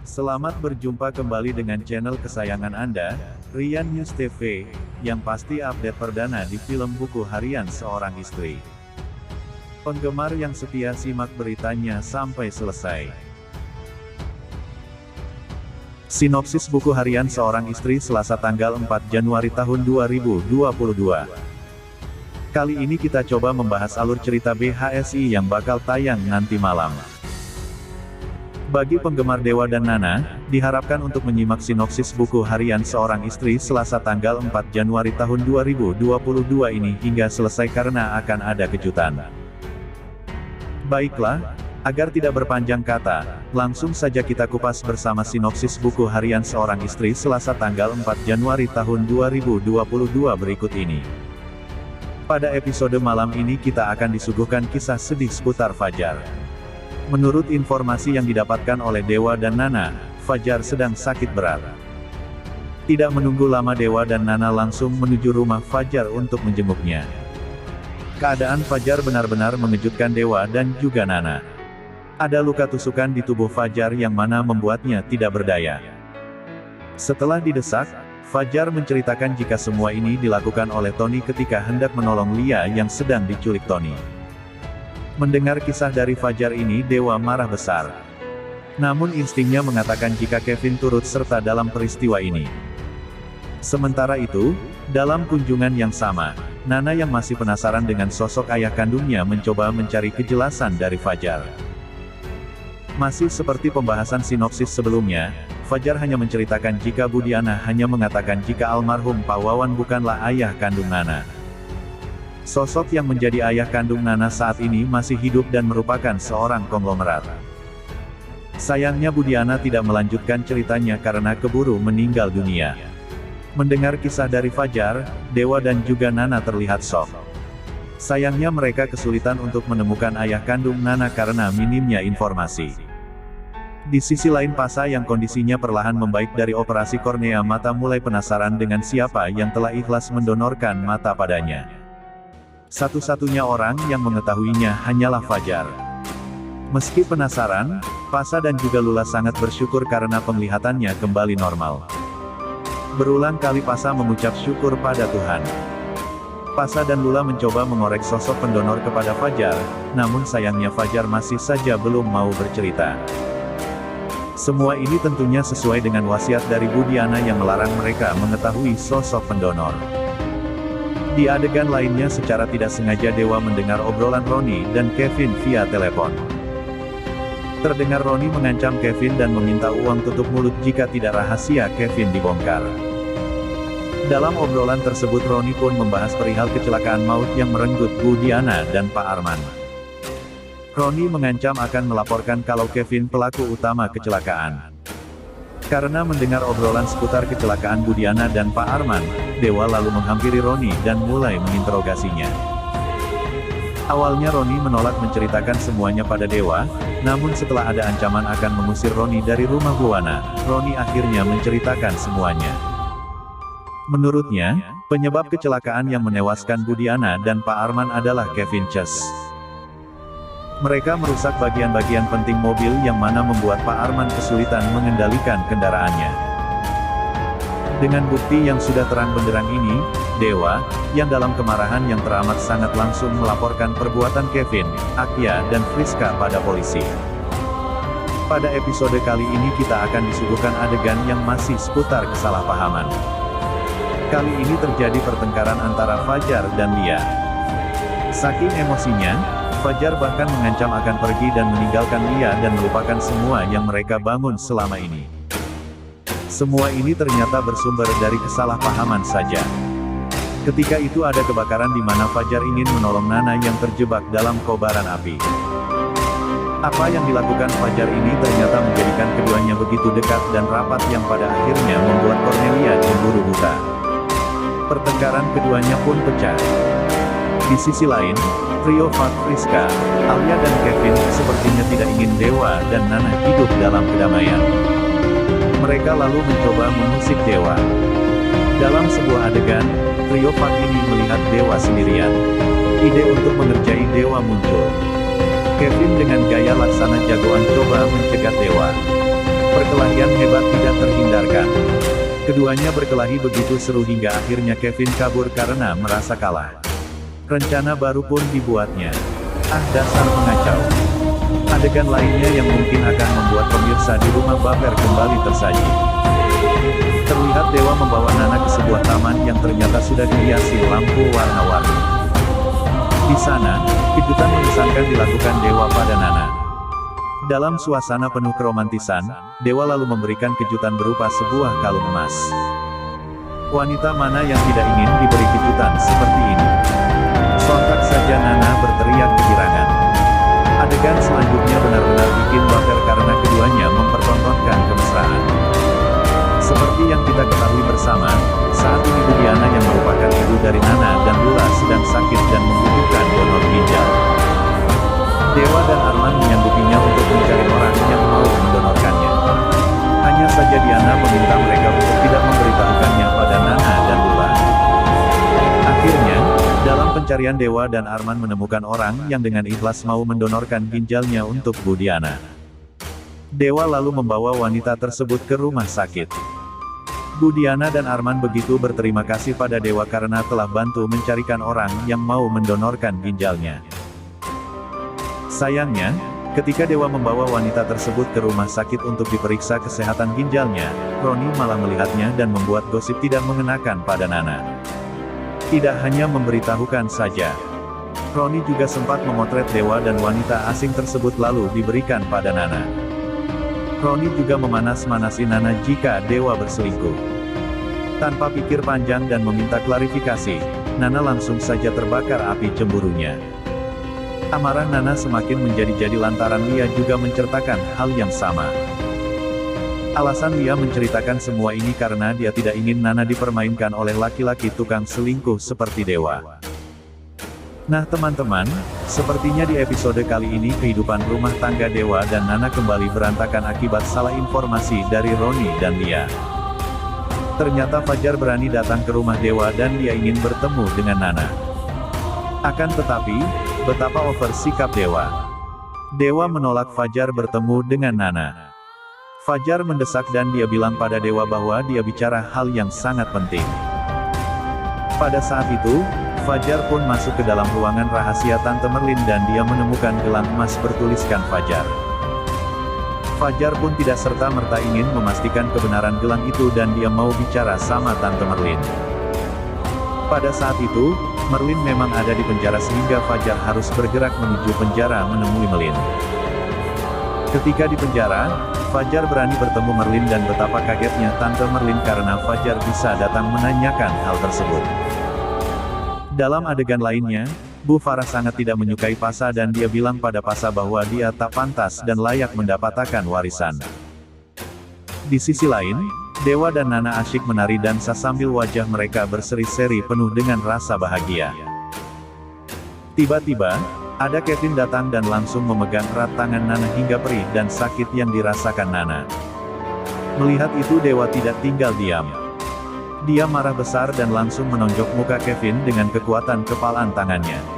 Selamat berjumpa kembali dengan channel kesayangan Anda, Rian News TV, yang pasti update perdana di film buku harian seorang istri. Penggemar yang setia simak beritanya sampai selesai. Sinopsis buku harian seorang istri Selasa tanggal 4 Januari tahun 2022. Kali ini kita coba membahas alur cerita BHSI yang bakal tayang nanti malam. Bagi penggemar Dewa dan Nana, diharapkan untuk menyimak sinopsis buku harian seorang istri Selasa tanggal 4 Januari tahun 2022 ini hingga selesai karena akan ada kejutan. Baiklah, agar tidak berpanjang kata, langsung saja kita kupas bersama sinopsis buku harian seorang istri Selasa tanggal 4 Januari tahun 2022 berikut ini. Pada episode malam ini kita akan disuguhkan kisah sedih seputar Fajar. Menurut informasi yang didapatkan oleh Dewa dan Nana, Fajar sedang sakit berat. Tidak menunggu lama Dewa dan Nana langsung menuju rumah Fajar untuk menjenguknya. Keadaan Fajar benar-benar mengejutkan Dewa dan juga Nana. Ada luka tusukan di tubuh Fajar yang mana membuatnya tidak berdaya. Setelah didesak, Fajar menceritakan jika semua ini dilakukan oleh Tony ketika hendak menolong Lia yang sedang diculik Tony. Mendengar kisah dari Fajar ini Dewa marah besar. Namun instingnya mengatakan jika Kevin turut serta dalam peristiwa ini. Sementara itu, dalam kunjungan yang sama, Nana yang masih penasaran dengan sosok ayah kandungnya mencoba mencari kejelasan dari Fajar. Masih seperti pembahasan sinopsis sebelumnya, Fajar hanya menceritakan jika Budiana hanya mengatakan jika almarhum Pak Wawan bukanlah ayah kandung Nana. Sosok yang menjadi ayah kandung Nana saat ini masih hidup dan merupakan seorang konglomerat. Sayangnya Budiana tidak melanjutkan ceritanya karena keburu meninggal dunia. Mendengar kisah dari Fajar, Dewa dan juga Nana terlihat shock. Sayangnya mereka kesulitan untuk menemukan ayah kandung Nana karena minimnya informasi. Di sisi lain Pasa yang kondisinya perlahan membaik dari operasi kornea mata mulai penasaran dengan siapa yang telah ikhlas mendonorkan mata padanya. Satu-satunya orang yang mengetahuinya hanyalah Fajar. Meski penasaran, Pasa dan juga Lula sangat bersyukur karena penglihatannya kembali normal. Berulang kali Pasa mengucap syukur pada Tuhan. Pasa dan Lula mencoba mengorek sosok pendonor kepada Fajar, namun sayangnya Fajar masih saja belum mau bercerita. Semua ini tentunya sesuai dengan wasiat dari Budiana yang melarang mereka mengetahui sosok pendonor. Di adegan lainnya secara tidak sengaja Dewa mendengar obrolan Roni dan Kevin via telepon. Terdengar Roni mengancam Kevin dan meminta uang tutup mulut jika tidak rahasia Kevin dibongkar. Dalam obrolan tersebut Roni pun membahas perihal kecelakaan maut yang merenggut Budiana dan Pak Arman. Roni mengancam akan melaporkan kalau Kevin pelaku utama kecelakaan. Karena mendengar obrolan seputar kecelakaan Budiana dan Pak Arman, Dewa lalu menghampiri Roni dan mulai menginterogasinya. Awalnya Roni menolak menceritakan semuanya pada Dewa, namun setelah ada ancaman akan mengusir Roni dari rumah Buana, Roni akhirnya menceritakan semuanya. Menurutnya, penyebab kecelakaan yang menewaskan Budiana dan Pak Arman adalah Kevin Chess. Mereka merusak bagian-bagian penting mobil yang mana membuat Pak Arman kesulitan mengendalikan kendaraannya. Dengan bukti yang sudah terang benderang ini, Dewa, yang dalam kemarahan yang teramat sangat langsung melaporkan perbuatan Kevin, Akya dan Friska pada polisi. Pada episode kali ini kita akan disuguhkan adegan yang masih seputar kesalahpahaman. Kali ini terjadi pertengkaran antara Fajar dan Lia. Saking emosinya, Fajar bahkan mengancam akan pergi dan meninggalkan Lia dan melupakan semua yang mereka bangun selama ini. Semua ini ternyata bersumber dari kesalahpahaman saja. Ketika itu ada kebakaran di mana Fajar ingin menolong Nana yang terjebak dalam kobaran api. Apa yang dilakukan Fajar ini ternyata menjadikan keduanya begitu dekat dan rapat yang pada akhirnya membuat Cornelia cemburu buta. Pertengkaran keduanya pun pecah. Di sisi lain, trio Fat Friska, Alia dan Kevin sepertinya tidak ingin Dewa dan Nana hidup dalam kedamaian. Mereka lalu mencoba mengusik Dewa. Dalam sebuah adegan, trio Fat ini melihat Dewa sendirian. Ide untuk mengerjai Dewa muncul. Kevin dengan gaya laksana jagoan coba mencegat Dewa. Perkelahian hebat tidak terhindarkan. Keduanya berkelahi begitu seru hingga akhirnya Kevin kabur karena merasa kalah. Rencana baru pun dibuatnya. Ah, dasar pengacau. Adegan lainnya yang mungkin akan membuat pemirsa di rumah baper kembali tersaji. Terlihat Dewa membawa Nana ke sebuah taman yang ternyata sudah dihiasi lampu warna-warni. Di sana, kejutan mengesankan dilakukan Dewa pada Nana. Dalam suasana penuh keromantisan, Dewa lalu memberikan kejutan berupa sebuah kalung emas. Wanita mana yang tidak ingin diberi kejutan seperti ini? Sontak saja Nana berteriak kegirangan. Adegan selanjutnya benar-benar bikin baper karena keduanya mempertontonkan kemesraan. Seperti yang kita ketahui bersama, saat ini Budiana yang merupakan ibu dari Nana dan Lula sedang sakit dan membutuhkan donor ginjal. Dewa dan Arman menyanggupinya untuk mencari orang yang mau mendonorkannya. Hanya saja Diana meminta mereka untuk tidak memberitahukannya pada Nana dan Lula. Akhirnya, dalam pencarian Dewa dan Arman menemukan orang yang dengan ikhlas mau mendonorkan ginjalnya untuk Budiana. Dewa lalu membawa wanita tersebut ke rumah sakit. Budiana dan Arman begitu berterima kasih pada Dewa karena telah bantu mencarikan orang yang mau mendonorkan ginjalnya. Sayangnya, ketika Dewa membawa wanita tersebut ke rumah sakit untuk diperiksa kesehatan ginjalnya, Roni malah melihatnya dan membuat gosip tidak mengenakan pada Nana. Tidak hanya memberitahukan saja, Roni juga sempat memotret Dewa dan wanita asing tersebut lalu diberikan pada Nana. Roni juga memanas-manasi Nana jika Dewa berselingkuh. Tanpa pikir panjang dan meminta klarifikasi, Nana langsung saja terbakar api cemburunya. Amarah Nana semakin menjadi-jadi lantaran Lia juga menceritakan hal yang sama. Alasan Lia menceritakan semua ini karena dia tidak ingin Nana dipermainkan oleh laki-laki tukang selingkuh seperti Dewa. Nah teman-teman, sepertinya di episode kali ini kehidupan rumah tangga Dewa dan Nana kembali berantakan akibat salah informasi dari Roni dan Lia. Ternyata Fajar berani datang ke rumah Dewa dan dia ingin bertemu dengan Nana. Akan tetapi, betapa over sikap Dewa. Dewa menolak Fajar bertemu dengan Nana. Fajar mendesak dan dia bilang pada Dewa bahwa dia bicara hal yang sangat penting. Pada saat itu, Fajar pun masuk ke dalam ruangan rahasia Tante Merlin dan dia menemukan gelang emas bertuliskan Fajar. Fajar pun tidak serta-merta ingin memastikan kebenaran gelang itu dan dia mau bicara sama Tante Merlin. Pada saat itu, Merlin memang ada di penjara sehingga Fajar harus bergerak menuju penjara menemui Merlin. Ketika di penjara, Fajar berani bertemu Merlin dan betapa kagetnya Tante Merlin karena Fajar bisa datang menanyakan hal tersebut. Dalam adegan lainnya, Bu Farah sangat tidak menyukai Pasa dan dia bilang pada Pasa bahwa dia tak pantas dan layak mendapatkan warisan. Di sisi lain, Dewa dan Nana asyik menari dansa sambil wajah mereka berseri-seri penuh dengan rasa bahagia. Tiba-tiba, ada Kevin datang dan langsung memegang erat tangan Nana hingga perih dan sakit yang dirasakan Nana. Melihat itu Dewa tidak tinggal diam. Dia marah besar dan langsung menonjok muka Kevin dengan kekuatan kepalan tangannya.